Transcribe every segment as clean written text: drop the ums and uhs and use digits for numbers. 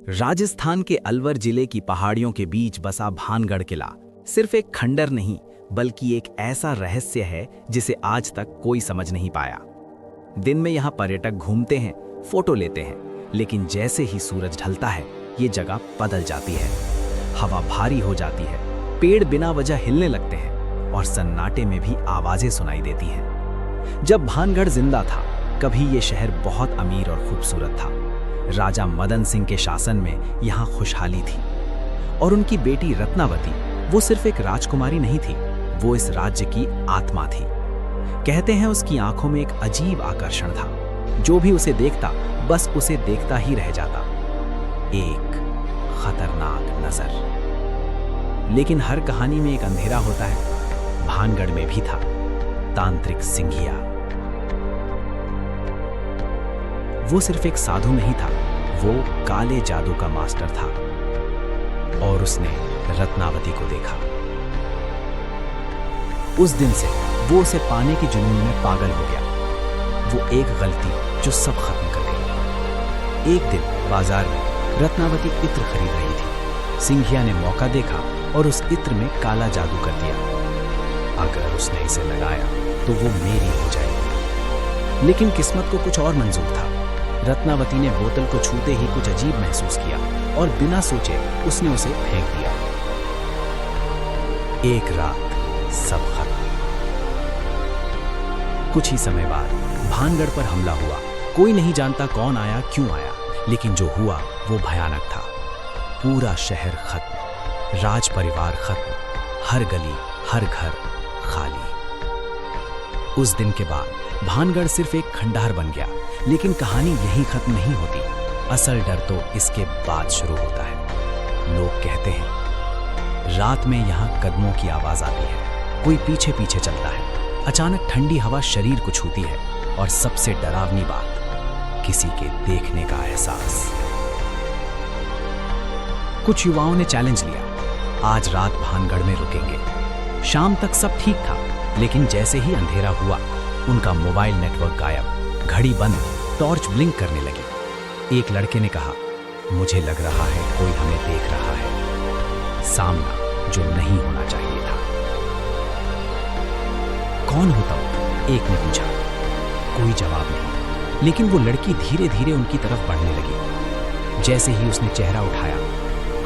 राजस्थान के अलवर जिले की पहाड़ियों के बीच बसा भानगढ़ किला सिर्फ एक खंडर नहीं बल्कि एक ऐसा रहस्य है जिसे आज तक कोई समझ नहीं पाया। दिन में यहाँ पर्यटक घूमते हैं, फोटो लेते हैं, लेकिन जैसे ही सूरज ढलता है ये जगह बदल जाती है। हवा भारी हो जाती है, पेड़ बिना वजह हिलने लगते हैं और सन्नाटे में भी आवाजें सुनाई देती हैं। जब भानगढ़ जिंदा था कभी ये शहर बहुत अमीर और खूबसूरत था। राजा मदन सिंह के शासन में यहाँ खुशहाली थी और उनकी बेटी रत्नावती वो सिर्फ एक राजकुमारी नहीं थी, वो इस राज्य की आत्मा थी। कहते हैं उसकी आंखों में एक अजीब आकर्षण था, जो भी उसे देखता बस उसे देखता ही रह जाता। एक खतरनाक नजर। लेकिन हर कहानी में एक अंधेरा होता है। भानगढ़ में भी था तांत्रिक सिंघिया। वो सिर्फ एक साधु नहीं था, वो काले जादू का मास्टर था। और उसने रत्नावती को देखा। उस दिन से वो उसे पाने की जुनून में पागल हो गया। वो एक गलती जो सब खत्म कर गई। एक दिन बाजार में रत्नावती इत्र खरीद रही थी। सिंघिया ने मौका देखा और उस इत्र में काला जादू कर दिया। अगर उसने इसे लगाया तो वो मेरी हो जाएगी। लेकिन किस्मत को कुछ और मंजूर था। रत्नावती ने बोतल को छूते ही कुछ अजीब महसूस किया और बिना सोचे उसने उसे फेंक दिया। एक रात सब खत्म। कुछ ही समय बाद भानगढ़ पर हमला हुआ। कोई नहीं जानता कौन आया, क्यों आया, लेकिन जो हुआ वो भयानक था। पूरा शहर खत्म, राज परिवार खत्म, हर गली हर घर खाली। उस दिन के बाद भानगढ़ सिर्फ एक खंडहर बन गया। लेकिन कहानी यहीं खत्म नहीं होती। असल डर तो इसके बाद शुरू होता है। लोग कहते हैं रात में यहाँ कदमों की आवाज आती है, कोई पीछे पीछे चलता है। अचानक ठंडी हवा शरीर को छूती है और सबसे डरावनी बात, किसी के देखने का एहसास। कुछ युवाओं ने चैलेंज लिया, आज रात भानगढ़ में रुकेंगे। शाम तक सब ठीक था, लेकिन जैसे ही अंधेरा हुआ उनका मोबाइल नेटवर्क गायब, घड़ी बंद, टॉर्च ब्लिंक करने लगी। एक लड़के ने कहा, मुझे लग रहा है कोई हमें देख रहा है। सामना जो नहीं होना चाहिए था। कौन होता हो? एक ने पूछा। कोई जवाब नहीं, लेकिन वो लड़की धीरे धीरे उनकी तरफ बढ़ने लगी। जैसे ही उसने चेहरा उठाया,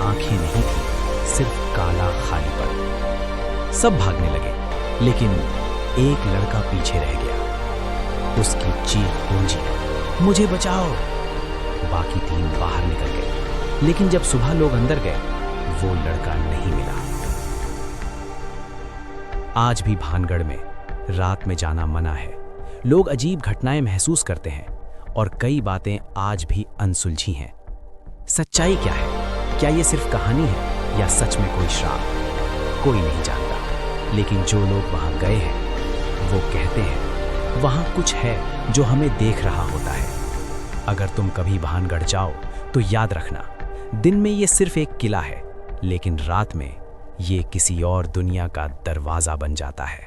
आंखें नहीं थी, सिर्फ काला खालीपन। सब भागने लगे, लेकिन एक लड़का पीछे रह गया। उसकी चीख गूंजी, मुझे बचाओ। बाकी तीन बाहर निकल गए, लेकिन जब सुबह लोग अंदर गए वो लड़का नहीं मिला। आज भी भानगढ़ में रात में जाना मना है। लोग अजीब घटनाएं महसूस करते हैं और कई बातें आज भी अनसुलझी हैं। सच्चाई क्या है? क्या ये सिर्फ कहानी है या सच में कोई श्राप? कोई नहीं जानता, लेकिन जो लोग वहां गए हैं वो कहते हैं वहां कुछ है जो हमें देख रहा होता है। अगर तुम कभी भानगढ़ जाओ तो याद रखना, दिन में ये सिर्फ एक किला है, लेकिन रात में ये किसी और दुनिया का दरवाजा बन जाता है।